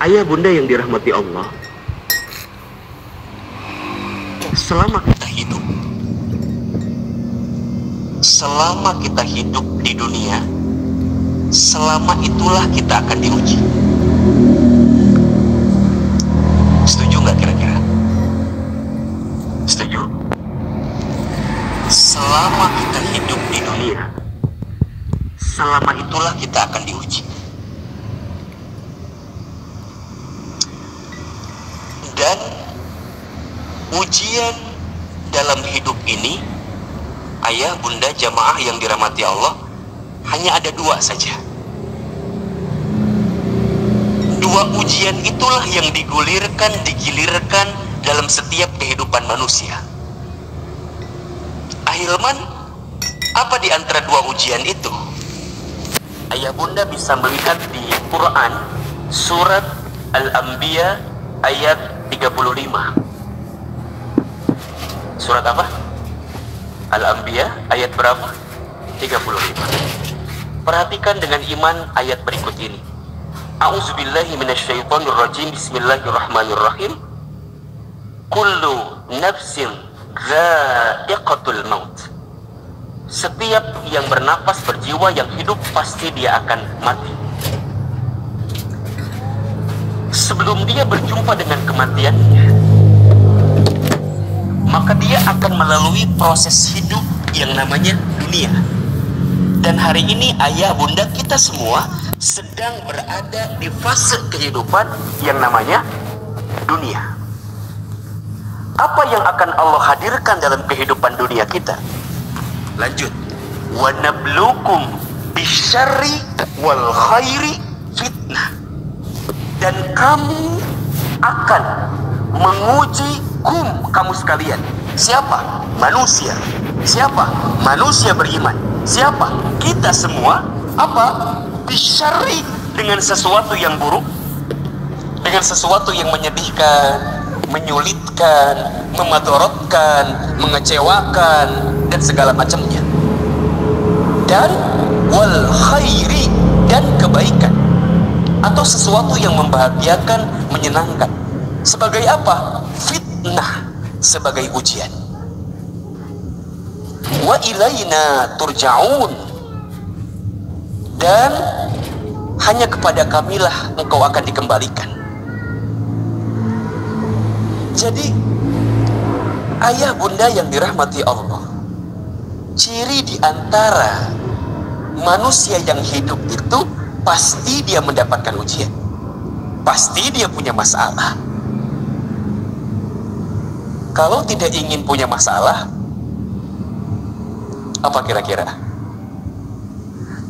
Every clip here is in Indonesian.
Ayah bunda yang dirahmati Allah, selama kita hidup di dunia, selama itulah kita akan diuji. Setuju nggak kira-kira? Setuju? Selama kita hidup di dunia, selama itulah kita akan diuji. Dan ujian dalam hidup ini, ayah, bunda, jamaah yang dirahmati Allah, hanya ada dua saja. Dua ujian itulah yang digilirkan dalam setiap kehidupan manusia. Ahilman, apa di antara dua ujian itu? Ayah bunda bisa melihat di Quran, surat Al-Anbiya ayat 35. Surat apa? Al-Anbiya ayat berapa? 35. Perhatikan dengan iman ayat berikut ini. A'udzubillahi minasyaitonirrajim. Bismillahirrahmanirrahim. Kullu nafsin dha'iqatul maut. Setiap yang bernapas, berjiwa, yang hidup, pasti dia akan mati. Sebelum dia berjumpa dengan kematiannya, maka dia akan melalui proses hidup yang namanya dunia. Dan hari ini ayah bunda kita semua sedang berada di fase kehidupan yang namanya dunia. Apa yang akan Allah hadirkan dalam kehidupan dunia kita? Lanjut. Wa nabluukum bisyarri wal khairi fitnah. Dan kami akan menguji kamu sekalian. Siapa? Manusia. Siapa? Manusia beriman. Siapa? Kita semua. Apa? Bisyarri, dengan sesuatu yang buruk, dengan sesuatu yang menyedihkan, menyulitkan, memadorotkan, mengecewakan, dan segala macamnya. Dan wal khairi, dan kebaikan, atau sesuatu yang membahagiakan, menyenangkan. Sebagai apa? Fitnah, sebagai ujian. Wa ilaina turja'un, dan hanya kepada kamilah engkau akan dikembalikan. Jadi ayah bunda yang dirahmati Allah, ciri di antara manusia yang hidup itu pasti dia mendapatkan ujian, pasti dia punya masalah. Kalau tidak ingin punya masalah, apa kira-kira?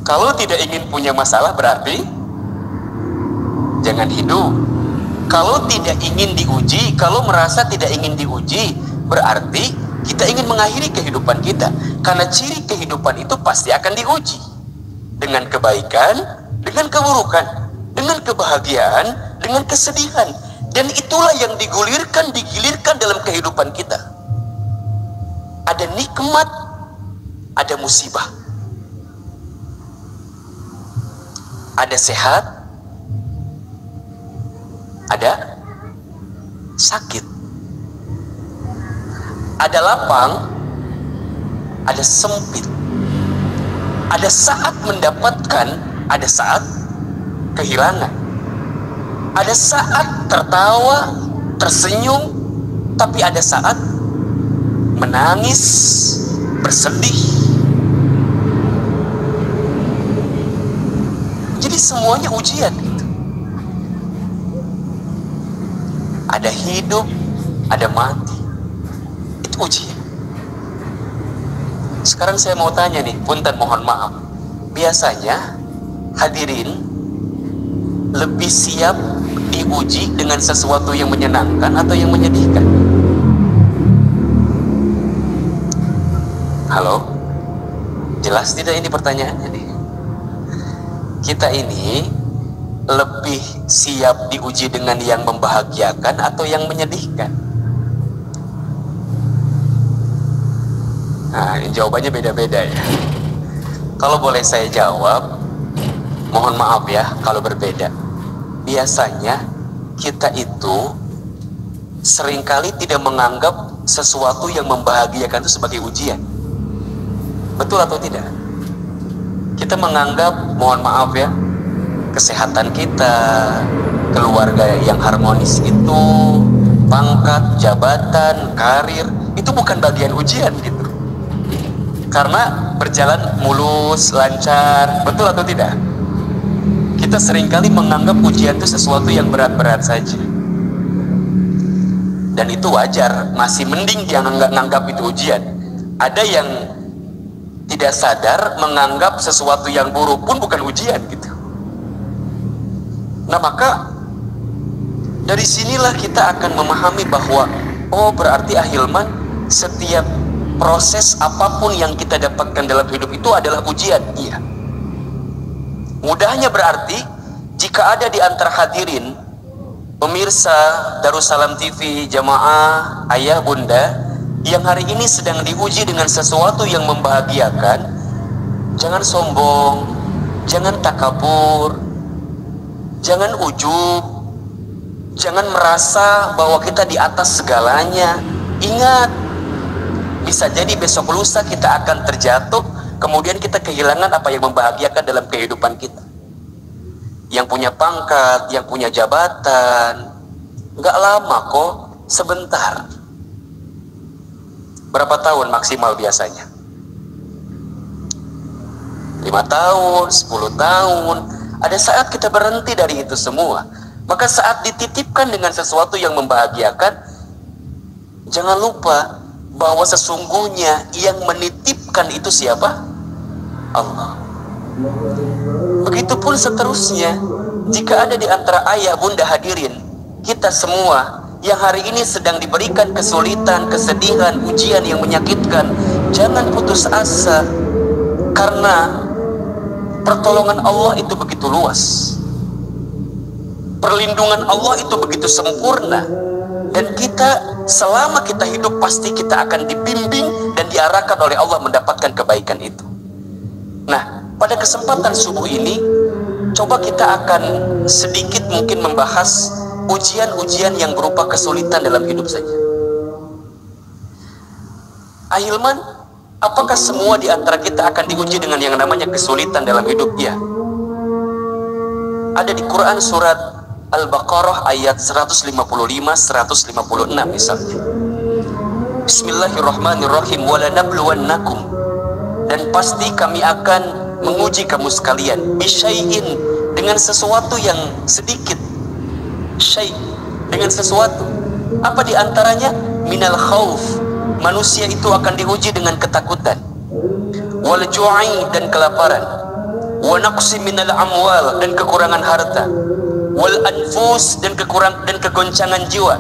Kalau tidak ingin punya masalah berarti jangan hidup. Kalau tidak ingin diuji, kalau merasa tidak ingin diuji, berarti kita ingin mengakhiri kehidupan kita. Karena ciri kehidupan itu pasti akan diuji. Dengan kebaikan, dengan keburukan, dengan kebahagiaan, dengan kesedihan. Dan itulah yang digilirkan dalam kehidupan kita. Ada nikmat, ada musibah. Ada sehat, ada sakit. Ada lapang, ada sempit. Ada saat mendapatkan, ada saat kehilangan. Ada saat tertawa, tersenyum, tapi ada saat menangis, bersedih. Jadi semuanya ujian gitu. Ada hidup, ada mati. Itu ujian. Sekarang saya mau tanya nih, punten mohon maaf. Biasanya hadirin lebih siap diuji dengan sesuatu yang menyenangkan atau yang menyedihkan? Halo? Jelas tidak ini pertanyaannya nih? Kita ini lebih siap diuji dengan yang membahagiakan atau yang menyedihkan? Nah, jawabannya beda-beda ya. Kalau boleh saya jawab, mohon maaf ya kalau berbeda. Biasanya kita itu seringkali tidak menganggap sesuatu yang membahagiakan itu sebagai ujian. Betul atau tidak? Kita menganggap, mohon maaf ya, kesehatan kita, keluarga yang harmonis itu, pangkat, jabatan, karir, itu bukan bagian ujian gitu. Karena berjalan mulus, lancar, betul atau tidak? Kita seringkali menganggap ujian itu sesuatu yang berat-berat saja. Dan itu wajar, masih mending dia nganggap itu ujian. Ada yang tidak sadar menganggap sesuatu yang buruk pun bukan ujian gitu. Nah maka dari sinilah kita akan memahami bahwa oh berarti ahilman, setiap proses apapun yang kita dapatkan dalam hidup itu adalah ujian. Iya. Mudahnya berarti jika ada di antara hadirin pemirsa Darussalam TV, jamaah, ayah, bunda yang hari ini sedang diuji dengan sesuatu yang membahagiakan, jangan sombong, jangan takabur, jangan ujub, jangan merasa bahwa kita di atas segalanya. Ingat, bisa jadi besok lusa kita akan terjatuh, kemudian kita kehilangan apa yang membahagiakan dalam kehidupan kita. Yang punya pangkat, yang punya jabatan, nggak lama kok, sebentar. Berapa tahun maksimal biasanya? 5 tahun, 10 tahun. Ada saat kita berhenti dari itu semua. Maka saat dititipkan dengan sesuatu yang membahagiakan, jangan lupa bahwa sesungguhnya yang menitipkan itu siapa? Allah. Begitupun seterusnya, jika ada di antara ayah bunda hadirin, kita semua yang hari ini sedang diberikan kesulitan, kesedihan, ujian yang menyakitkan, jangan putus asa, karena pertolongan Allah itu begitu luas, perlindungan Allah itu begitu sempurna, dan kita selama kita hidup pasti kita akan dibimbing dan diarahkan oleh Allah mendapatkan kebaikan itu. Nah, pada kesempatan subuh ini coba kita akan sedikit mungkin membahas ujian-ujian yang berupa kesulitan dalam hidup saja. Ahilman, apakah semua di antara kita akan diuji dengan yang namanya kesulitan dalam hidup? Ya. Ada di Quran surat Al-Baqarah ayat 155-156 misalnya. Bismillahirrahmanirrahim. Walanabluwannakum, dan pasti kami akan menguji kamu sekalian, bisyai'in, dengan sesuatu yang sedikit, syai', dengan sesuatu. Apa di antaranya? Minal khauf, manusia itu akan diuji dengan ketakutan, wal ju'i, dan kelaparan, wa naqsi minal amwal, dan kekurangan harta, wal anfus, dan kegoncangan jiwa.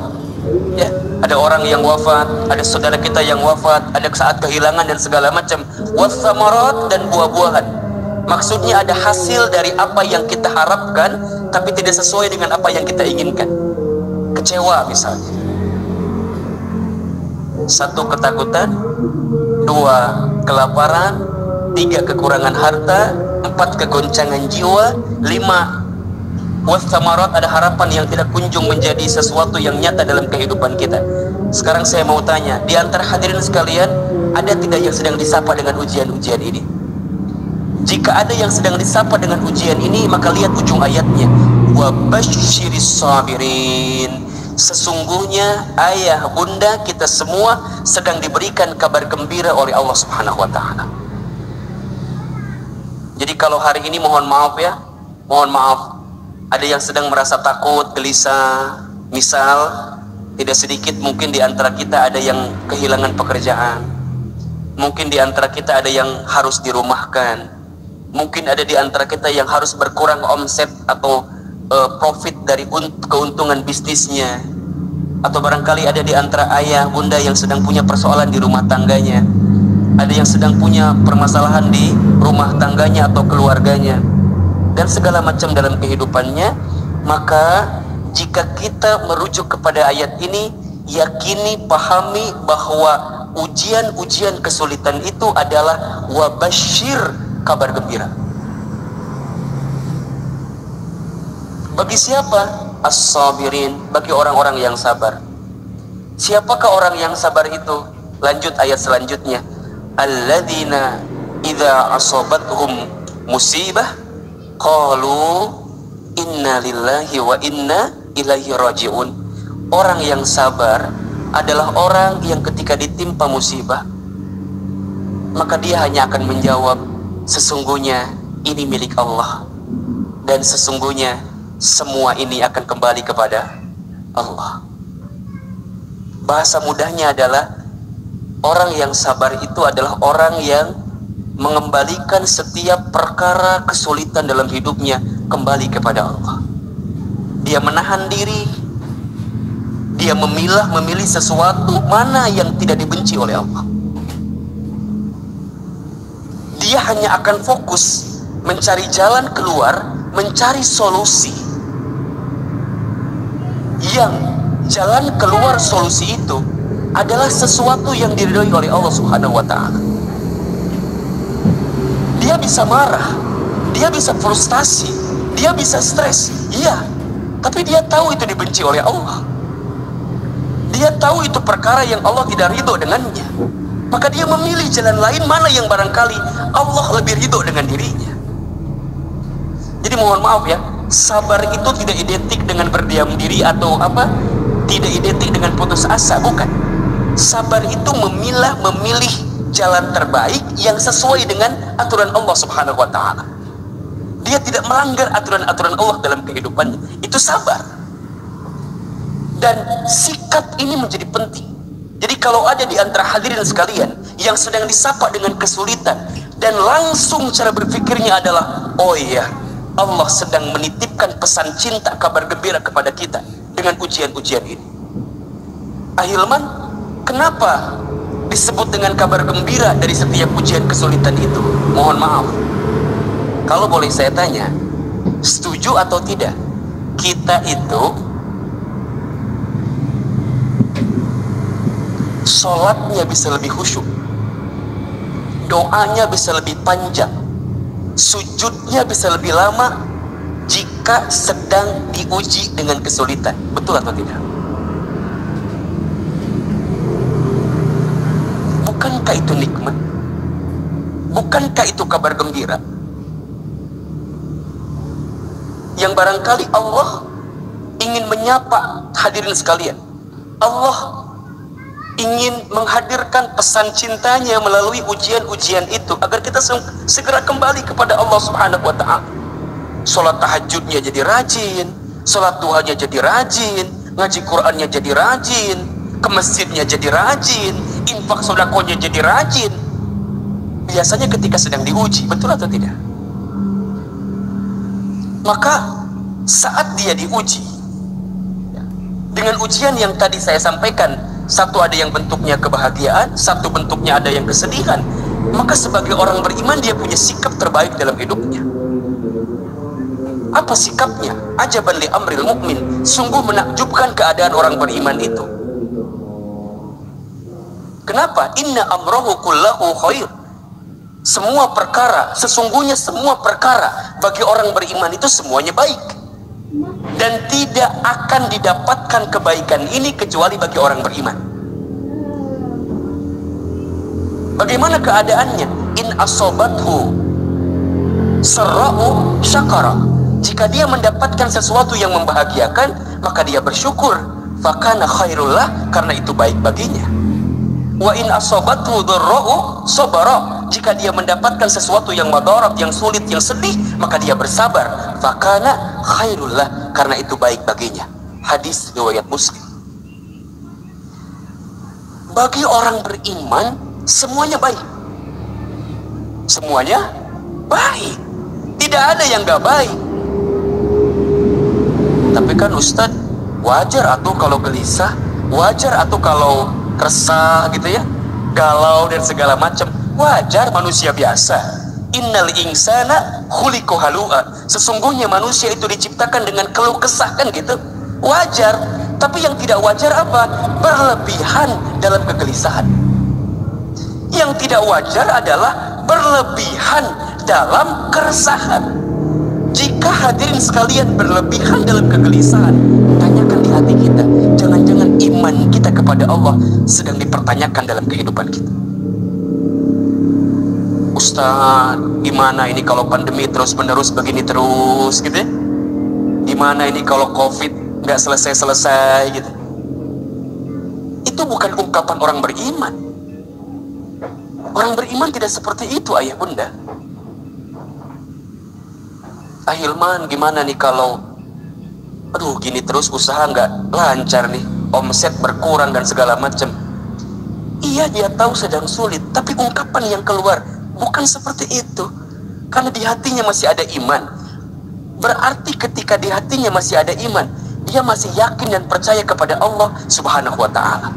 Ya, ada orang yang wafat, ada saudara kita yang wafat, ada saat kehilangan dan segala macam. Wathamarat, dan buah-buahan. Maksudnya ada hasil dari apa yang kita harapkan tapi tidak sesuai dengan apa yang kita inginkan. Kecewa misalnya. 1, ketakutan. 2, kelaparan. 3, kekurangan harta. 4, kegoncangan jiwa. 5, wathamarat, ada harapan yang tidak kunjung menjadi sesuatu yang nyata dalam kehidupan kita. Sekarang saya mau tanya, di antara hadirin sekalian, ada tidak yang sedang disapa dengan ujian-ujian ini? Jika ada yang sedang disapa dengan ujian ini, maka lihat ujung ayatnya. Wa basyiris sabirin. Sesungguhnya ayah bunda kita semua sedang diberikan kabar gembira oleh Allah Subhanahu wa taala. Jadi kalau hari ini mohon maaf ya, mohon maaf, ada yang sedang merasa takut, gelisah. Misal, tidak sedikit mungkin di antara kita ada yang kehilangan pekerjaan. Mungkin di antara kita ada yang harus dirumahkan. Mungkin ada di antara kita yang harus berkurang omset atau profit dari keuntungan bisnisnya. Atau barangkali ada di antara ayah, bunda yang sedang punya persoalan di rumah tangganya. Ada yang sedang punya permasalahan di rumah tangganya atau keluarganya. Dan segala macam dalam kehidupannya. Maka jika kita merujuk kepada ayat ini, yakini, pahami bahwa ujian-ujian kesulitan itu adalah wabasyir, kabar gembira. Bagi siapa? as-sabirin, bagi orang-orang yang sabar. Siapakah orang yang sabar itu? Lanjut ayat selanjutnya. Alladzina idza asabathum musibah qalu inna lillahi wa inna ilaihi raji'un. Orang yang sabar adalah orang yang ketika ditimpa musibah, maka dia hanya akan menjawab, sesungguhnya ini milik Allah, dan sesungguhnya semua ini akan kembali kepada Allah. Bahasa mudahnya adalah orang yang sabar itu adalah orang yang mengembalikan setiap perkara kesulitan dalam hidupnya kembali kepada Allah. Dia menahan diri, dia memilih sesuatu mana yang tidak dibenci oleh Allah. Dia hanya akan fokus mencari jalan keluar, mencari solusi. Yang jalan keluar solusi itu adalah sesuatu yang diridhoi oleh Allah Subhanahu wa Ta'ala. Dia bisa marah, dia bisa frustasi, dia bisa stres, iya, tapi dia tahu itu dibenci oleh Allah. Dia tahu itu perkara yang Allah tidak ridho dengannya, maka dia memilih jalan lain mana yang barangkali Allah lebih ridho dengan dirinya. Jadi mohon maaf ya, sabar itu tidak identik dengan berdiam diri atau apa, tidak identik dengan putus asa, bukan. Sabar itu memilih jalan terbaik yang sesuai dengan aturan Allah Subhanahu wa Ta'ala. Dia tidak melanggar aturan-aturan Allah dalam kehidupannya. Itu sabar. Dan sikap ini menjadi penting. Jadi kalau ada di antara hadirin sekalian yang sedang disapa dengan kesulitan dan langsung cara berpikirnya adalah, oh iya, Allah sedang menitipkan pesan cinta, kabar gembira kepada kita dengan ujian-ujian ini. Ahilman, kenapa disebut dengan kabar gembira dari setiap ujian kesulitan itu? Mohon maaf, kalau boleh saya tanya, setuju atau tidak? Kita itu sholatnya bisa lebih khusyuk, doanya bisa lebih panjang, sujudnya bisa lebih lama jika sedang diuji dengan kesulitan. Betul atau tidak? Bukankah itu nikmat? Bukankah itu kabar gembira? Yang barangkali Allah ingin menyapa hadirin sekalian. Allah ingin menghadirkan pesan cintanya melalui ujian-ujian itu agar kita segera kembali kepada Allah Subhanahu wa Ta'ala. Sholat tahajudnya jadi rajin, sholat duhanya jadi rajin, ngaji Qur'annya jadi rajin, ke masjidnya jadi rajin, infak sedekahnya jadi rajin. Biasanya ketika sedang diuji, betul atau tidak? Maka saat dia diuji dengan ujian yang tadi saya sampaikan, satu ada yang bentuknya kebahagiaan, satu bentuknya ada yang kesedihan, maka sebagai orang beriman dia punya sikap terbaik dalam hidupnya. Apa sikapnya? Ajaban li amril mu'min, sungguh menakjubkan keadaan orang beriman itu. Kenapa? Inna amrohu kullahu khair. Semua perkara, sesungguhnya semua perkara bagi orang beriman itu semuanya baik, dan tidak akan didapatkan kebaikan ini kecuali bagi orang beriman. Bagaimana keadaannya? In asobathu sarra'u syakara. Jika dia mendapatkan sesuatu yang membahagiakan, maka dia bersyukur. Fakana khairullah, karena itu baik baginya. Wa in asobathu dharra'u sabara. Jika dia mendapatkan sesuatu yang madarat, yang sulit, yang sedih, maka dia bersabar. Fakana khairullah, karena itu baik baginya. Hadis riwayat Muslim. Bagi orang beriman semuanya baik. Semuanya baik. Tidak ada yang gak baik. Tapi kan Ustadz, wajar atau kalau gelisah, wajar atau kalau resah gitu ya, galau dan segala macam, wajar, manusia biasa. Innal insana khuliqa halu'a. Sesungguhnya manusia itu diciptakan dengan keluh kesah, kan gitu. Wajar. Tapi yang tidak wajar apa? Berlebihan dalam kegelisahan. Yang tidak wajar adalah berlebihan dalam keresahan. Jika hadirin sekalian berlebihan dalam kegelisahan, tanyakan di hati kita, jangan-jangan iman kita kepada Allah sedang dipertanyakan dalam kehidupan kita. Ustaz, gimana ini kalau pandemi terus-menerus begini terus gitu ya? Gimana ini kalau COVID nggak selesai-selesai gitu? Itu bukan ungkapan orang beriman. Orang beriman tidak seperti itu, ayah bunda. Hilman, gimana nih kalau aduh gini terus usaha nggak lancar nih, omset berkurang dan segala macam. Iya, dia tahu sedang sulit, tapi ungkapan yang keluar bukan seperti itu. Karena di hatinya masih ada iman. Berarti ketika di hatinya masih ada iman, dia masih yakin dan percaya kepada Allah Subhanahu wa ta'ala.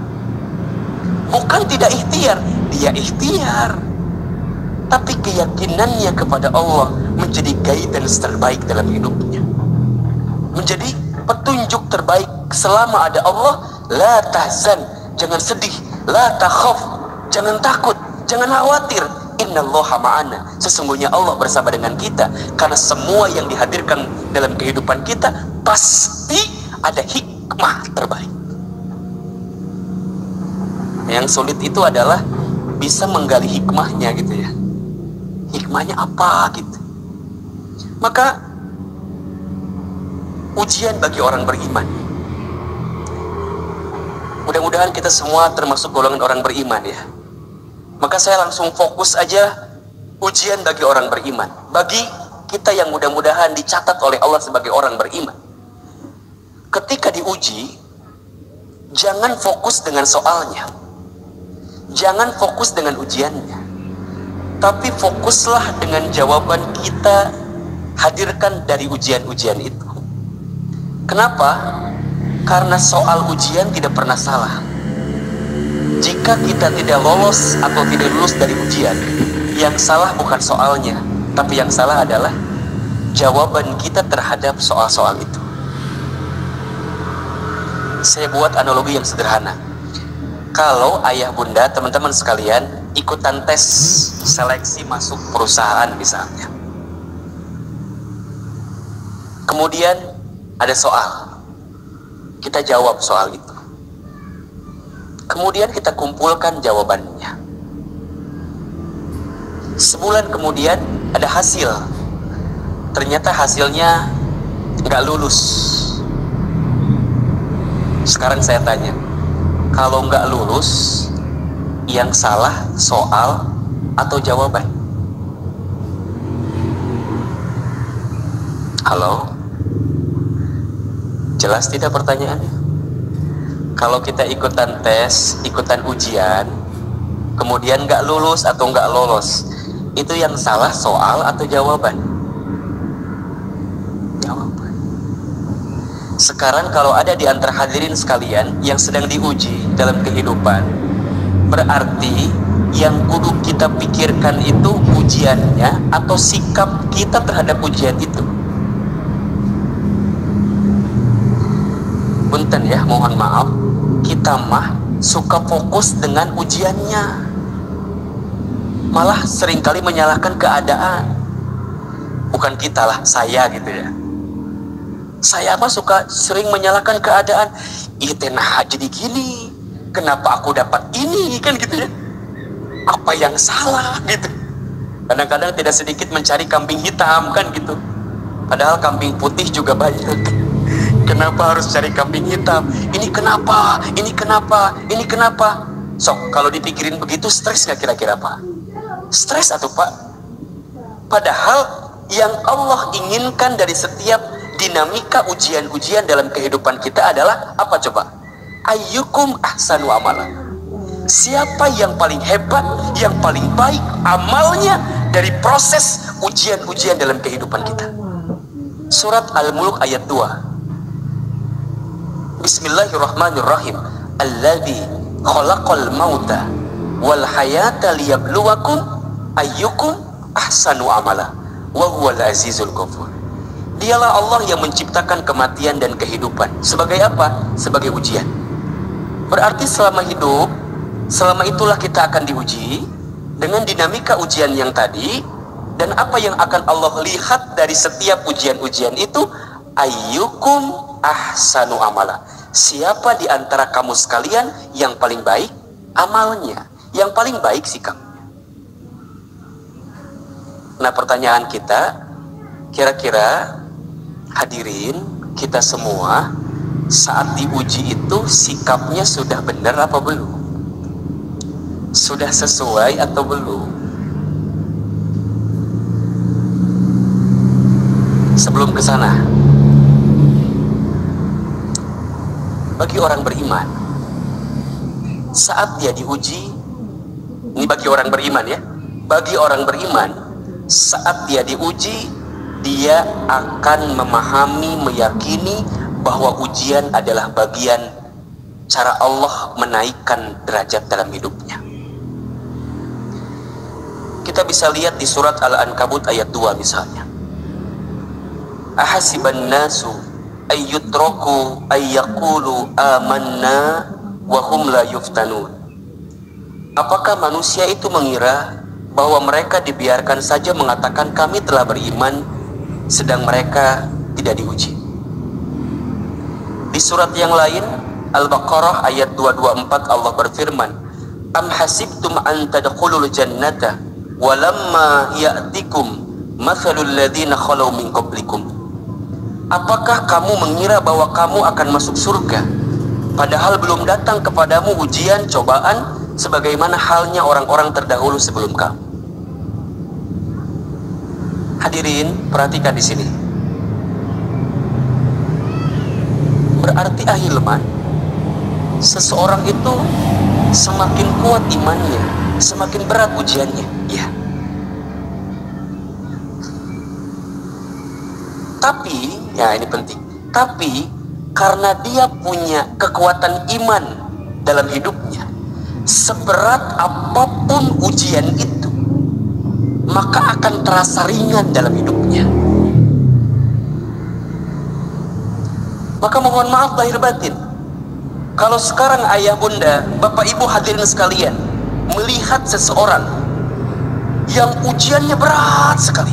Bukan tidak ikhtiar, dia ikhtiar, tapi keyakinannya kepada Allah menjadi guidance terbaik dalam hidupnya, menjadi petunjuk terbaik. Selama ada Allah, la tahzan, jangan sedih, la takhaf, jangan takut, jangan khawatir, innallaha ma'ana, sesungguhnya Allah bersama dengan kita. Karena semua yang dihadirkan dalam kehidupan kita pasti ada hikmah terbaik. Yang sulit itu adalah bisa menggali hikmahnya gitu ya. Hikmahnya apa gitu. Maka ujian bagi orang beriman. Mudah-mudahan kita semua termasuk golongan orang beriman ya. Maka saya langsung fokus aja ujian bagi orang beriman. Bagi kita yang mudah-mudahan dicatat oleh Allah sebagai orang beriman. Ketika diuji, jangan fokus dengan soalnya. Jangan fokus dengan ujiannya. Tapi fokuslah dengan jawaban kita hadirkan dari ujian-ujian itu. Kenapa? Karena soal ujian tidak pernah salah. Jika kita tidak lolos atau tidak lulus dari ujian, yang salah bukan soalnya, tapi yang salah adalah jawaban kita terhadap soal-soal itu. Saya buat analogi yang sederhana. Kalau ayah bunda, teman-teman sekalian, ikutan tes seleksi masuk perusahaan misalnya. Kemudian ada soal. Kita jawab soal itu. Kemudian kita kumpulkan jawabannya. Sebulan kemudian ada hasil. Ternyata hasilnya nggak lulus. Sekarang saya tanya, kalau nggak lulus, yang salah soal atau jawaban? Halo? Jelas tidak pertanyaannya? Kalau kita ikutan tes, ikutan ujian, kemudian nggak lulus atau nggak lolos, itu yang salah soal atau jawaban? Jawaban. Sekarang kalau ada di antara hadirin sekalian yang sedang diuji dalam kehidupan, berarti yang kudu kita pikirkan itu ujiannya atau sikap kita terhadap ujian itu. Punten ya, mohon maaf, kita mah suka fokus dengan ujiannya, malah seringkali menyalahkan keadaan. Bukan kita lah, saya gitu ya. Saya mah suka sering menyalahkan keadaan. Ih tenah jadi gini, kenapa aku dapat ini, kan gitu ya. Apa yang salah gitu. Kadang-kadang tidak sedikit mencari kambing hitam kan gitu. Padahal kambing putih juga banyak. Kenapa harus cari kambing hitam? Ini kenapa? Ini kenapa? Ini kenapa? Sok, kalau dipikirin begitu stres nggak kira-kira Pak? Stres atau Pak? Padahal yang Allah inginkan dari setiap dinamika ujian-ujian dalam kehidupan kita adalah apa coba? Ayyukum ahsanu amalan. Siapa yang paling hebat, yang paling baik amalnya dari proses ujian-ujian dalam kehidupan kita. Surat Al-Mulk ayat 2. Bismillahirrahmanirrahim. Alladzi khalaqal mauta wal hayata liyabluwakum ayyukum ahsanu amala wa huwal azizul ghafur. Dialah Allah yang menciptakan kematian dan kehidupan. Sebagai apa? Sebagai ujian. Berarti selama hidup, selama itulah kita akan diuji dengan dinamika ujian yang tadi. Dan apa yang akan Allah lihat dari setiap ujian-ujian itu? Ayyukum ahsanu amala. Siapa di antara kamu sekalian yang paling baik amalnya, yang paling baik sikapnya. Nah, pertanyaan kita, kira-kira hadirin kita semua saat diuji itu sikapnya sudah benar apa belum? Sudah sesuai atau belum? Sebelum ke sana, bagi orang beriman, saat dia diuji, ini bagi orang beriman ya, bagi orang beriman, saat dia diuji, dia akan memahami, meyakini bahwa ujian adalah bagian cara Allah menaikkan derajat dalam hidupnya. Kita bisa lihat di surat Al-Ankabut ayat 2 misalnya. Ahasiban nasu ayyutraku ayyaqulu amanna wa hum la yuftanun. Apakah manusia itu mengira bahwa mereka dibiarkan saja mengatakan kami telah beriman sedang mereka tidak diuji? Di surat yang lain Al-Baqarah ayat 224 Allah berfirman, am hasibtum an tadkhulul jannata walamma ya'tikum mathalul ladzina khalau min qablikum. Apakah kamu mengira bahwa kamu akan masuk surga padahal belum datang kepadamu ujian, cobaan sebagaimana halnya orang-orang terdahulu sebelum kamu? Hadirin, perhatikan di sini. Berarti ahilman, seseorang itu semakin kuat imannya, semakin berat ujiannya. Ya. Tapi, ya ini penting. Tapi karena dia punya kekuatan iman dalam hidupnya, seberat apapun ujian itu, maka akan terasa ringan dalam hidupnya. Maka mohon maaf lahir batin, kalau sekarang ayah bunda, bapak ibu hadirin sekalian melihat seseorang yang ujiannya berat sekali,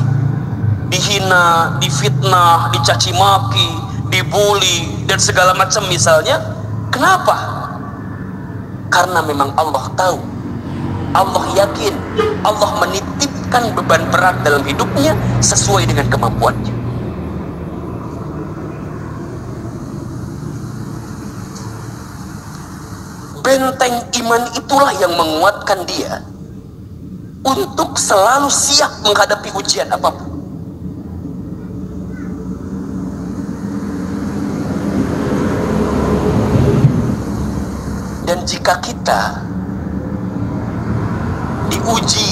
dihina, difitnah, dicaci maki, dibully dan segala macam misalnya, kenapa? Karena memang Allah tahu, Allah yakin, Allah menitipkan beban berat dalam hidupnya sesuai dengan kemampuannya. Benteng iman itulah yang menguatkan dia untuk selalu siap menghadapi ujian apapun. Dan jika kita diuji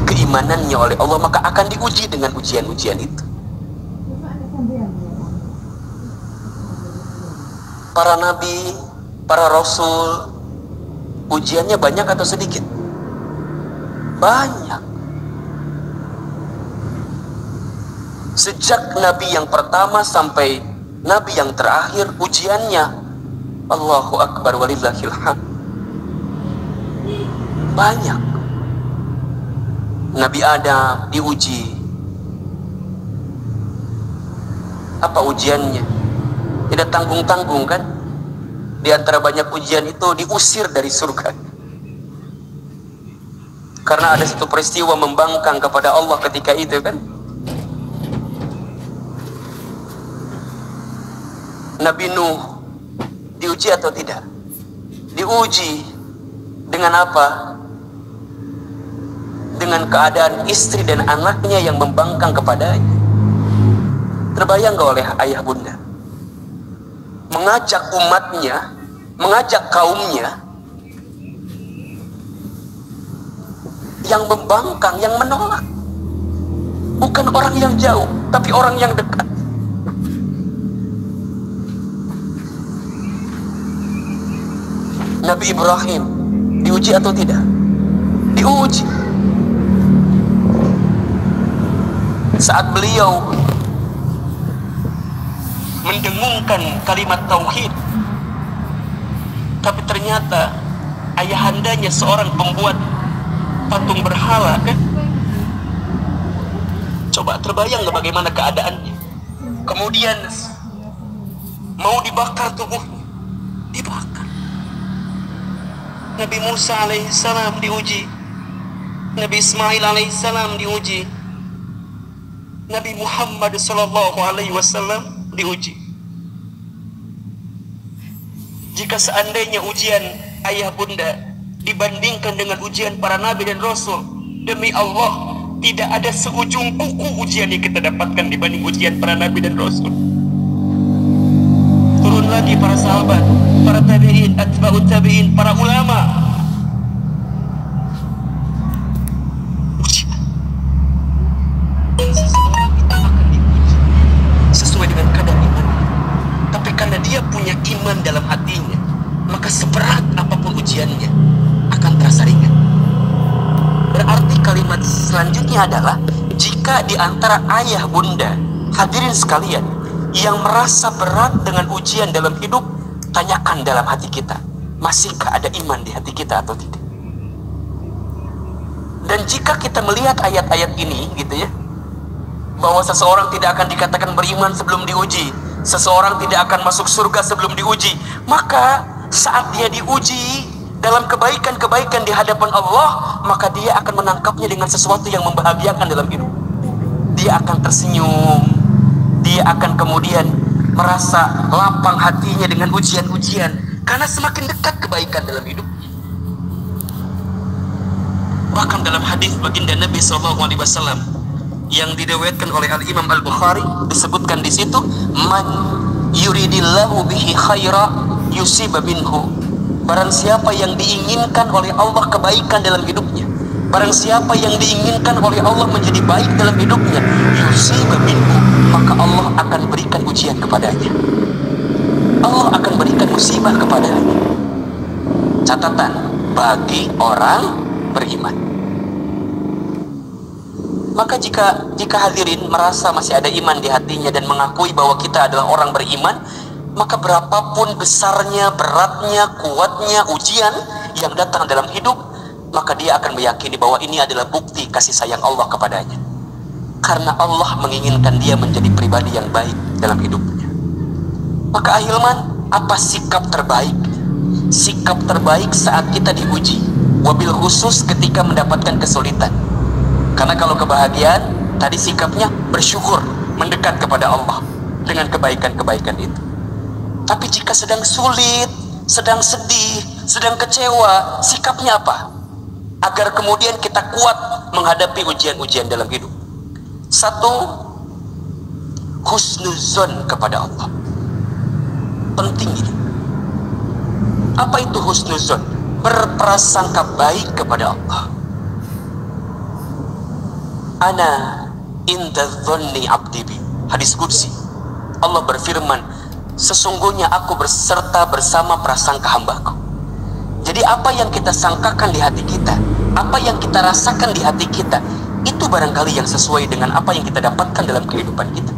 keimanannya oleh Allah, maka akan diuji dengan ujian-ujian itu. Para nabi, para rasul, ujiannya banyak atau sedikit? Banyak. Sejak nabi yang pertama sampai nabi yang terakhir, ujiannya Allahu Akbar walillahil hamd banyak. Nabi Adam diuji. Apa ujiannya? Tidak tanggung-tanggung kan? Di antara banyak ujian itu diusir dari surga. Karena ada satu peristiwa membangkang kepada Allah ketika itu kan. Nabi Nuh diuji atau tidak? Diuji. Dengan apa? Dengan keadaan istri dan anaknya yang membangkang kepadanya. Terbayang gak oleh ayah bunda? Mengajak umatnya, mengajak kaumnya yang membangkang, yang menolak. Bukan orang yang jauh, tapi orang yang dekat. Nabi Ibrahim diuji atau tidak? Diuji. Saat beliau mendengungkan kalimat tauhid, tapi ternyata ayahandanya seorang pembuat patung berhala kan? Coba terbayang nggak bagaimana keadaannya. Kemudian mau dibakar tubuhnya, dibakar. Nabi Musa alaihissalam diuji, Nabi Ismail alaihissalam diuji, Nabi Muhammad sallallahu alaihi wasallam diuji. Jika seandainya ujian ayah bunda dibandingkan dengan ujian para nabi dan rasul, demi Allah tidak ada seujung kuku ujian yang kita dapatkan dibanding ujian para nabi dan rasul. Turun lagi para sahabat, para tabi'in, atba'ut tabi'in, para ulama. Ujian. Dan seseorang itu akan diuji sesuai dengan kadar iman. Tapi karena dia punya iman dalam hatinya, maka seberat apapun ujiannya akan terasa ringan. Berarti kalimat selanjutnya adalah, jika di antara ayah bunda, hadirin sekalian, yang merasa berat dengan ujian dalam hidup, tanyakan dalam hati kita, masihkah ada iman di hati kita atau tidak? Dan jika kita melihat ayat-ayat ini gitu ya, bahwa seseorang tidak akan dikatakan beriman sebelum diuji, seseorang tidak akan masuk surga sebelum diuji, maka saat dia diuji dalam kebaikan-kebaikan di hadapan Allah, maka dia akan menangkapnya dengan sesuatu yang membahagiakan dalam hidup. Dia akan tersenyum, dia akan kemudian merasa lapang hatinya dengan ujian-ujian, karena semakin dekat kebaikan dalam hidup. Bahkan dalam hadis baginda Nabi SAW yang diriwayatkan oleh Al-Imam Al-Bukhari, disebutkan di situ, man yuridillahu bihi khaira yusib minhu. Barang siapa yang diinginkan oleh Allah kebaikan dalam hidupnya, barang siapa yang diinginkan oleh Allah menjadi baik dalam hidupnya, yusib minhu, maka Allah akan berikan ujian kepadanya. Allah akan berikan musibah kepadanya. Catatan bagi orang beriman. Maka jika hadirin merasa masih ada iman di hatinya dan mengakui bahwa kita adalah orang beriman, maka berapapun besarnya, beratnya, kuatnya ujian yang datang dalam hidup, maka dia akan meyakini bahwa ini adalah bukti kasih sayang Allah kepadanya. Karena Allah menginginkan dia menjadi pribadi yang baik dalam hidupnya. Maka ahilman, apa sikap terbaik? Sikap terbaik saat kita diuji, wabil khusus ketika mendapatkan kesulitan. Karena kalau kebahagiaan, tadi sikapnya bersyukur, mendekat kepada Allah dengan kebaikan-kebaikan itu. Tapi jika sedang sulit, sedang sedih, sedang kecewa, sikapnya apa? Agar kemudian kita kuat menghadapi ujian-ujian dalam hidup. Satu, husnuzon kepada Allah. Penting ini. Apa itu husnuzon? Berprasangka baik kepada Allah. Ana inda dhonni abdi bi. Hadis qudsi. Allah berfirman, sesungguhnya aku berserta bersama prasangka hambaku. Jadi apa yang kita sangkakan di hati kita, apa yang kita rasakan di hati kita, itu barangkali yang sesuai dengan apa yang kita dapatkan dalam kehidupan kita.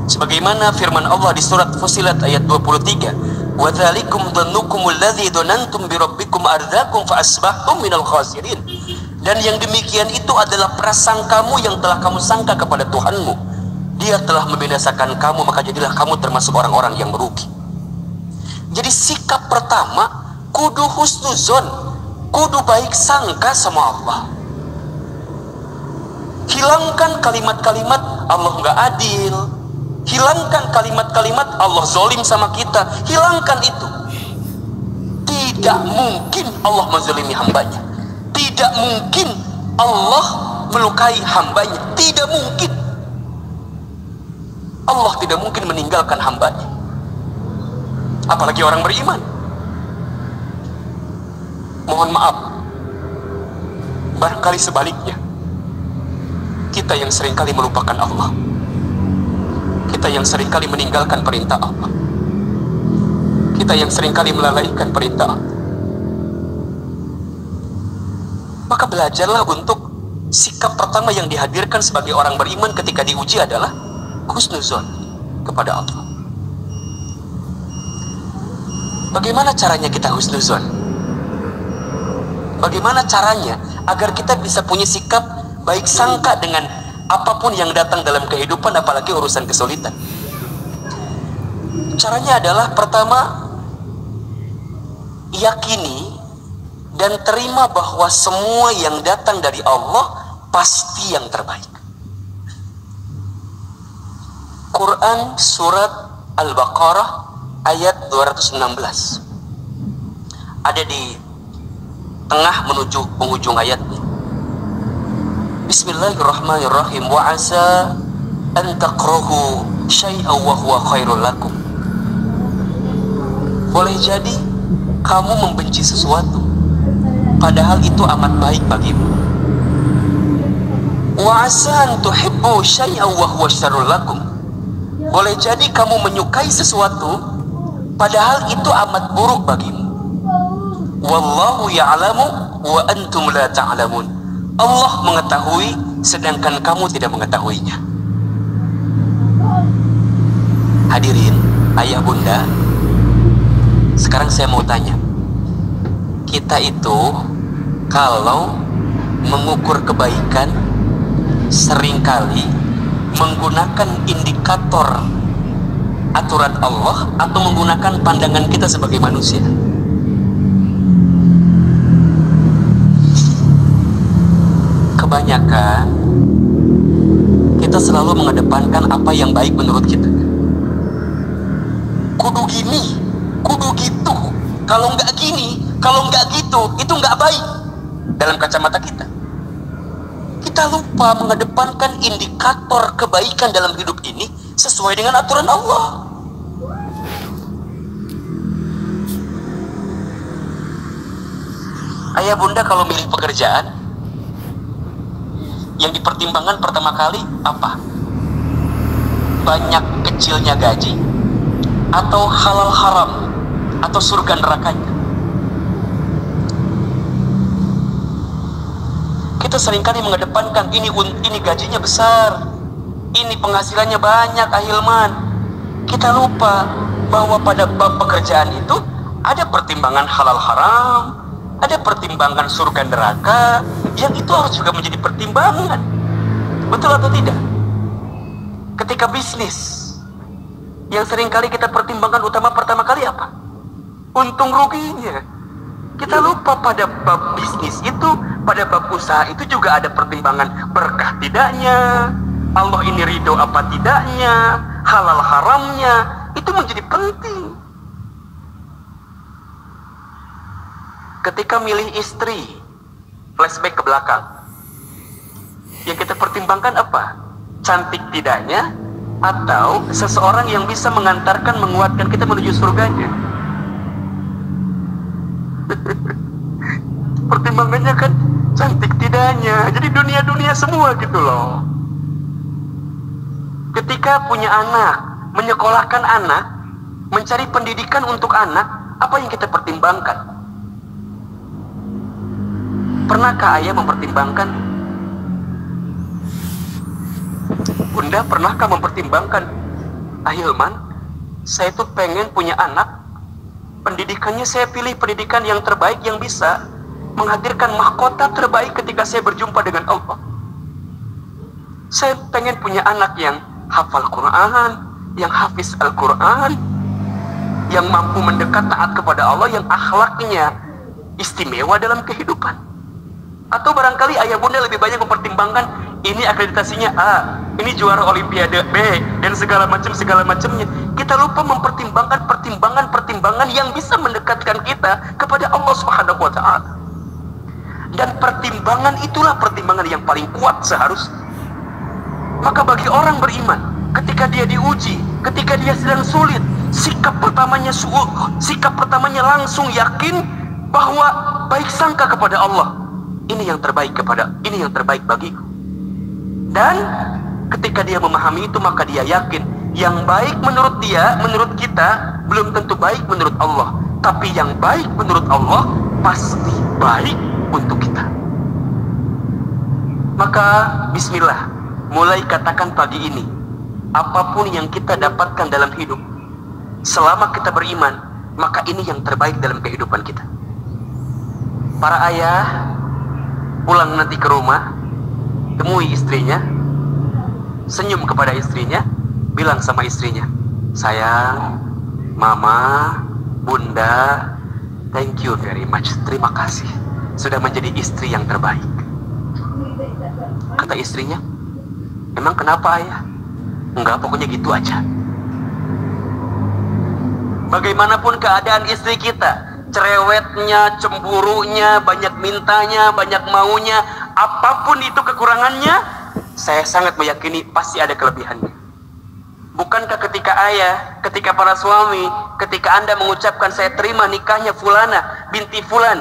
Sebagaimana firman Allah di surat Fussilat ayat 23, wa dzalikum dhannukumul ladzi dhanantum bi rabbikum ardzakum fa asbahtum minal khasirin. Dan yang demikian itu adalah prasangkamu yang telah kamu sangka kepada Tuhanmu. Dia telah membinasakan kamu, maka jadilah kamu termasuk orang-orang yang merugi. Jadi sikap pertama, kudu husnuzon, kudu baik sangka sama Allah. Hilangkan kalimat-kalimat Allah nggak adil, hilangkan kalimat-kalimat Allah zolim sama kita, hilangkan itu. Tidak mungkin Allah menzalimi hambanya, tidak mungkin Allah melukai hambanya, tidak mungkin. Allah tidak mungkin meninggalkan hambanya, apalagi orang beriman. Mohon maaf, barangkali sebaliknya, kita yang seringkali melupakan Allah, kita yang seringkali meninggalkan perintah Allah, kita yang seringkali melalaikan perintah Allah. Maka belajarlah untuk sikap pertama yang dihadirkan sebagai orang beriman ketika diuji adalah husnuzon kepada Allah. Bagaimana caranya kita husnuzon? Bagaimana caranya agar kita bisa punya sikap baik sangka dengan apapun yang datang dalam kehidupan, apalagi urusan kesulitan. Caranya adalah pertama, yakini dan terima bahwa semua yang datang dari Allah pasti yang terbaik. Quran surat Al-Baqarah ayat 216. Ada di tengah menuju penghujung ayatnya. Bismillahirrahmanirrahim. Wa asa an takrahu syai'an wa huwa khairul lakum. Boleh jadi kamu membenci sesuatu padahal itu amat baik bagimu. Wa asa an tuhibbu syai'an wa huwa syarrul lakum. Boleh jadi kamu menyukai sesuatu padahal itu amat buruk bagimu. Wallahu ya'lamu wa antum la ta'lamun. Allah mengetahui sedangkan kamu tidak mengetahuinya. Hadirin, ayah bunda, sekarang saya mau tanya, kita itu kalau mengukur kebaikan seringkali menggunakan indikator aturan Allah atau menggunakan pandangan kita sebagai manusia? Kebanyakan kita selalu mengedepankan apa yang baik menurut kita. Kudu gini, kudu gitu. Kalau nggak gini, kalau nggak gitu, itu nggak baik dalam kacamata kita. Kita lupa mengedepankan indikator kebaikan dalam hidup ini sesuai dengan aturan Allah. Ayah bunda kalau milih pekerjaan, yang dipertimbangkan pertama kali apa? Banyak kecilnya gaji, atau halal haram, atau surga nerakanya. Kita seringkali mengedepankan ini gajinya besar, ini penghasilannya banyak, ahilman. Kita lupa bahwa pada bab pekerjaan itu ada pertimbangan halal haram, ada pertimbangan surga neraka, yang itu harus juga menjadi pertimbangan. Betul atau tidak? Ketika bisnis, yang seringkali kita pertimbangkan utama pertama kali apa? Untung ruginya. Kita lupa pada bab bisnis itu, pada bab usaha itu juga ada pertimbangan berkah tidaknya, Allah ini ridho apa tidaknya, halal haramnya, itu menjadi penting. Ketika milih istri, flashback ke belakang, yang kita pertimbangkan apa? Cantik tidaknya, atau seseorang yang bisa mengantarkan, menguatkan kita menuju surganya. Pertimbangannya kan cantik tidaknya, jadi dunia-dunia semua gitu loh. Ketika punya anak, menyekolahkan anak, mencari pendidikan untuk anak, apa yang kita pertimbangkan? Pernahkah ayah mempertimbangkan? Bunda, pernahkah mempertimbangkan? Ahilman, saya tuh pengen punya anak, pendidikannya saya pilih pendidikan yang terbaik yang bisa menghadirkan mahkota terbaik ketika saya berjumpa dengan Allah. Saya pengen punya anak yang hafal Quran, yang hafiz Al-Quran, yang mampu mendekat taat kepada Allah, yang akhlaknya istimewa dalam kehidupan. Atau barangkali ayah bunda lebih banyak mempertimbangkan ini akreditasinya A, ini juara olimpiade B, dan segala macamnya. Kita lupa mempertimbangkan pertimbangan yang bisa mendekatkan kita kepada Allah Subhanahu wa Ta'ala. Dan pertimbangan itulah pertimbangan yang paling kuat seharusnya. Maka bagi orang beriman, ketika dia diuji, ketika dia sedang sulit, sikap pertamanya langsung yakin bahwa baik sangka kepada Allah. Ini yang terbaik bagiku. Dan ketika dia memahami itu, maka dia yakin yang baik menurut dia, menurut kita, belum tentu baik menurut Allah. Tapi yang baik menurut Allah pasti baik untuk kita. Maka bismillah, mulai katakan pagi ini, apapun yang kita dapatkan dalam hidup, selama kita beriman, maka ini yang terbaik dalam kehidupan kita. Para ayah pulang nanti ke rumah, temui istrinya, senyum kepada istrinya, bilang sama istrinya, sayang, mama, bunda, thank you very much, terima kasih sudah menjadi istri yang terbaik. Kata istrinya, emang kenapa ayah? Enggak, pokoknya gitu aja. Bagaimanapun keadaan istri kita, cerewetnya, cemburunya, banyak mintanya, banyak maunya, apapun itu kekurangannya, saya sangat meyakini pasti ada kelebihannya. Bukankah ketika ayah, ketika para suami, ketika Anda mengucapkan saya terima nikahnya Fulana binti Fulan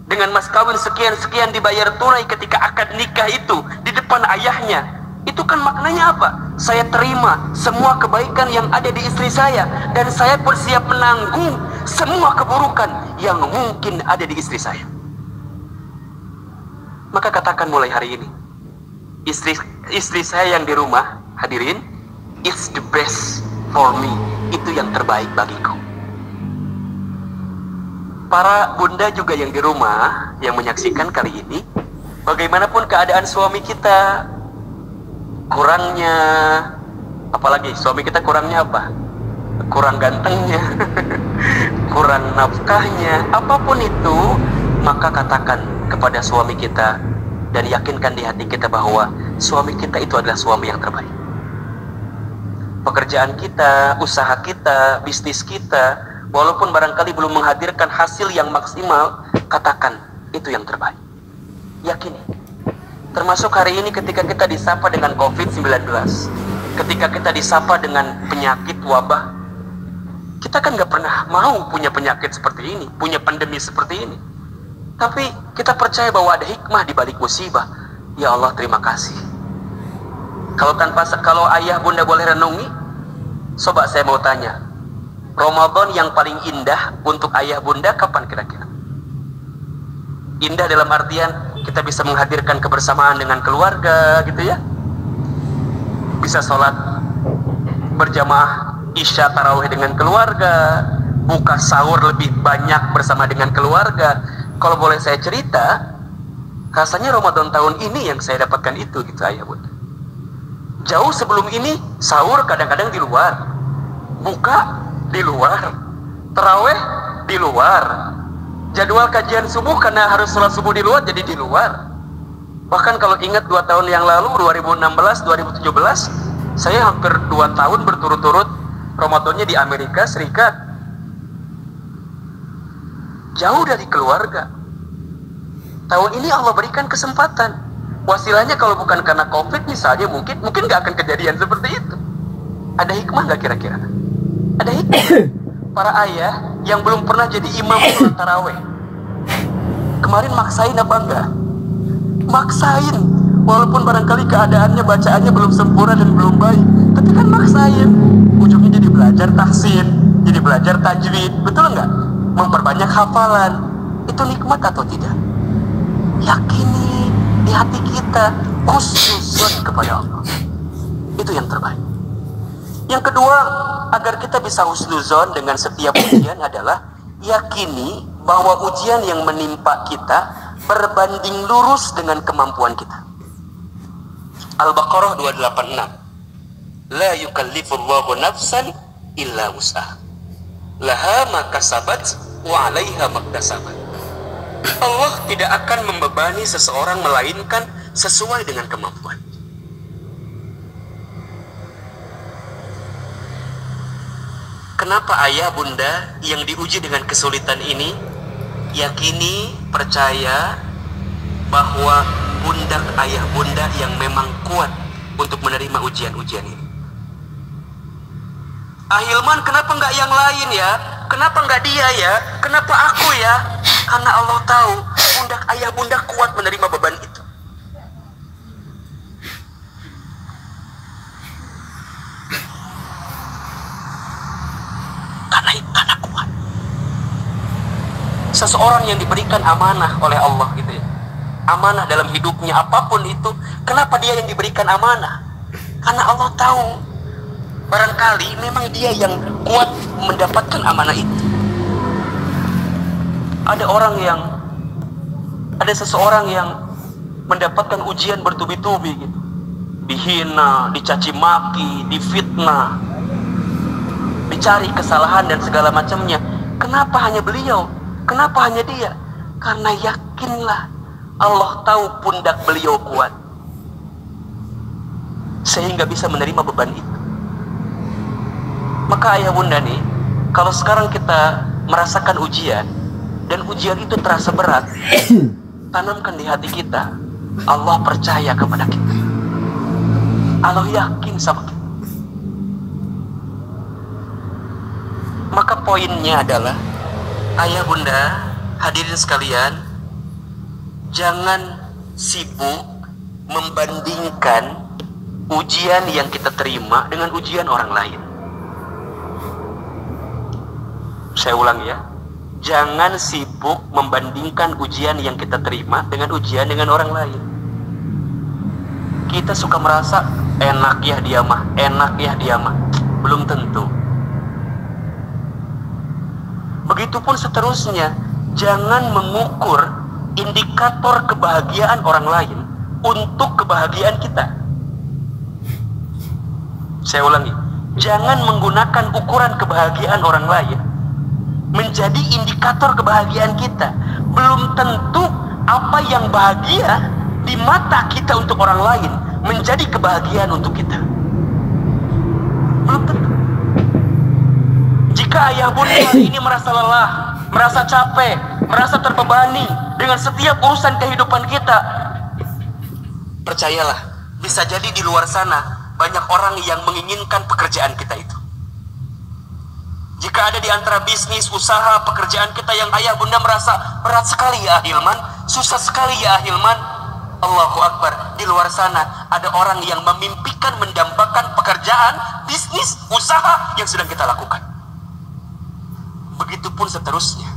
dengan mas kawin sekian-sekian dibayar tunai ketika akad nikah itu di depan ayahnya, itu kan maknanya apa? Saya terima semua kebaikan yang ada di istri saya, dan saya pun siap menanggung semua keburukan yang mungkin ada di istri saya. Maka katakan mulai hari ini, istri saya yang di rumah, hadirin, it's the best for me, itu yang terbaik bagiku. Para bunda juga yang di rumah yang menyaksikan kali ini, bagaimanapun keadaan suami kita, kurangnya, apalagi suami kita kurangnya apa? Kurang gantengnya, kurang nafkahnya, apapun itu, maka katakan kepada suami kita dan yakinkan di hati kita bahwa suami kita itu adalah suami yang terbaik. Pekerjaan kita, usaha kita, bisnis kita, walaupun barangkali belum menghadirkan hasil yang maksimal, katakan itu yang terbaik. Yakini. Termasuk hari ini ketika kita disapa dengan COVID-19, ketika kita disapa dengan penyakit wabah, kita kan gak pernah mau punya penyakit seperti ini, punya pandemi seperti ini. Tapi kita percaya bahwa ada hikmah di balik musibah. Ya Allah, terima kasih. Kalau ayah bunda boleh renungi, coba saya mau tanya, Ramadan yang paling indah untuk ayah bunda kapan kira-kira? Indah dalam artian kita bisa menghadirkan kebersamaan dengan keluarga gitu ya, bisa sholat berjamaah isya tarawih dengan keluarga, buka sahur lebih banyak bersama dengan keluarga. Kalau boleh saya cerita, rasanya Ramadan tahun ini yang saya dapatkan itu gitu ayah bunda. Jauh sebelum ini sahur kadang-kadang di luar, buka di luar, tarawih di luar, jadwal kajian subuh karena harus sholat subuh di luar jadi di luar. Bahkan kalau ingat 2 tahun yang lalu, 2016, 2017, saya hampir 2 tahun berturut-turut Ramadannya di Amerika Serikat, jauh dari keluarga. Tahun ini Allah berikan kesempatan. Wasilahnya kalau bukan karena COVID misalnya, mungkin gak akan kejadian seperti itu. Ada hikmah gak kira-kira? Ada hikmah. Para ayah yang belum pernah jadi imam sholat tarawih, kemarin maksain apa enggak? Maksain. Walaupun barangkali keadaannya, bacaannya belum sempurna dan belum baik, tapi kan maksain. Ujungnya jadi belajar tahsin, jadi belajar tajwid, betul enggak? Memperbanyak hafalan. Itu nikmat atau tidak? Yakini di hati kita, khusus kepada Allah. Itu yang terbaik. Yang kedua, agar kita bisa husnuzon dengan setiap ujian adalah yakini bahwa ujian yang menimpa kita berbanding lurus dengan kemampuan kita. Al-Baqarah 286. La yukallifullahu nafsan illa wus'aha. Laha ma kasabat wa 'alaiha maktasabat. Allah tidak akan membebani seseorang melainkan sesuai dengan kemampuan. Kenapa ayah bunda yang diuji dengan kesulitan ini yakini, percaya bahwa pundak ayah bunda yang memang kuat untuk menerima ujian-ujian ini? Ahilman, kenapa nggak yang lain ya? Kenapa nggak dia ya? Kenapa aku ya? Karena Allah tahu pundak ayah bunda kuat menerima beban itu. Karena kuat. Seseorang yang diberikan amanah oleh Allah gitu ya, amanah dalam hidupnya apapun itu, kenapa dia yang diberikan amanah? Karena Allah tahu barangkali memang dia yang kuat mendapatkan amanah itu. Ada seseorang yang mendapatkan ujian bertubi-tubi gitu. dihina, dicaci maki, difitnah, dicari kesalahan dan segala macamnya. Kenapa hanya beliau? Kenapa hanya dia? Karena yakinlah Allah tahu pundak beliau kuat, sehingga bisa menerima beban itu. Maka ayah bunda nih, kalau sekarang kita merasakan ujian, dan ujian itu terasa berat, tanamkan di hati kita, Allah percaya kepada kita, Allah yakin sama kita. Maka poinnya adalah, ayah bunda, hadirin sekalian, jangan sibuk membandingkan ujian yang kita terima dengan ujian orang lain. Saya ulang ya, jangan sibuk membandingkan ujian yang kita terima dengan ujian dengan orang lain. Kita suka merasa enak ya dia mah, enak ya dia mah. Belum tentu. Begitupun seterusnya, jangan mengukur indikator kebahagiaan orang lain untuk kebahagiaan kita. Saya ulangi, jangan menggunakan ukuran kebahagiaan orang lain menjadi indikator kebahagiaan kita. Belum tentu apa yang bahagia di mata kita untuk orang lain menjadi kebahagiaan untuk kita. Belum tentu. Jika ayah bunda hari ini merasa lelah, merasa capek, merasa terbebani dengan setiap urusan kehidupan kita, percayalah, bisa jadi di luar sana banyak orang yang menginginkan pekerjaan kita itu. Jika ada di antara bisnis, usaha, pekerjaan kita yang ayah bunda merasa berat sekali ya Hilman, susah sekali ya Hilman, Allahu Akbar, di luar sana ada orang yang memimpikan mendambakan pekerjaan, bisnis, usaha yang sedang kita lakukan. Begitupun seterusnya.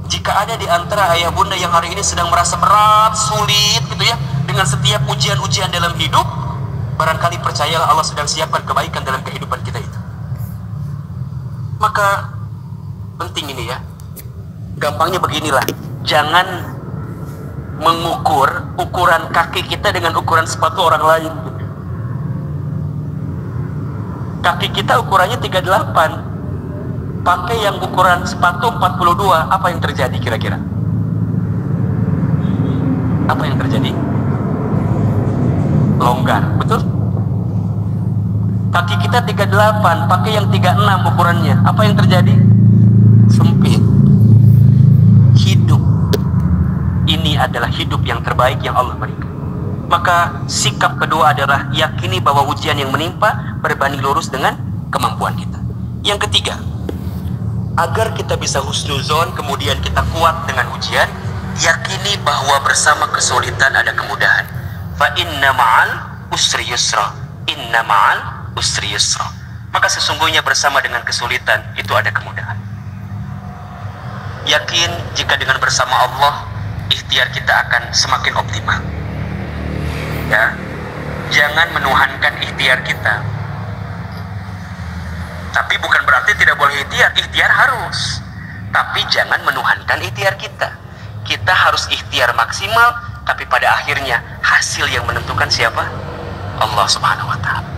Jika ada di antara ayah bunda yang hari ini sedang merasa berat, sulit gitu ya, dengan setiap ujian-ujian dalam hidup, barangkali percayalah Allah sedang siapkan kebaikan dalam kehidupan kita itu. Maka penting ini ya, gampangnya beginilah, jangan mengukur ukuran kaki kita dengan ukuran sepatu orang lain. Kaki kita ukurannya 38, pakai yang ukuran sepatu 42, apa yang terjadi kira-kira? Apa yang terjadi? Longgar, betul? Kaki kita 38, pakai yang 36 ukurannya, apa yang terjadi? Sempit. Hidup ini adalah hidup yang terbaik yang Allah berikan. Maka sikap kedua adalah yakini bahwa ujian yang menimpa berbanding lurus dengan kemampuan kita. Yang ketiga, agar kita bisa husnuzon, kemudian kita kuat dengan ujian, yakini bahwa bersama kesulitan ada kemudahan. Fa inna ma'al usri yusra, inna ma'al usri yusra. Maka sesungguhnya bersama dengan kesulitan itu ada kemudahan. Yakin jika dengan bersama Allah, ikhtiar kita akan semakin optimal. Ya, jangan menuhankan ikhtiar kita. Tapi bukan berarti tidak boleh ikhtiar, ikhtiar harus. Tapi jangan menuhankan ikhtiar kita. Kita harus ikhtiar maksimal, tapi pada akhirnya hasil yang menentukan siapa? Allah Subhanahu wa Ta'ala.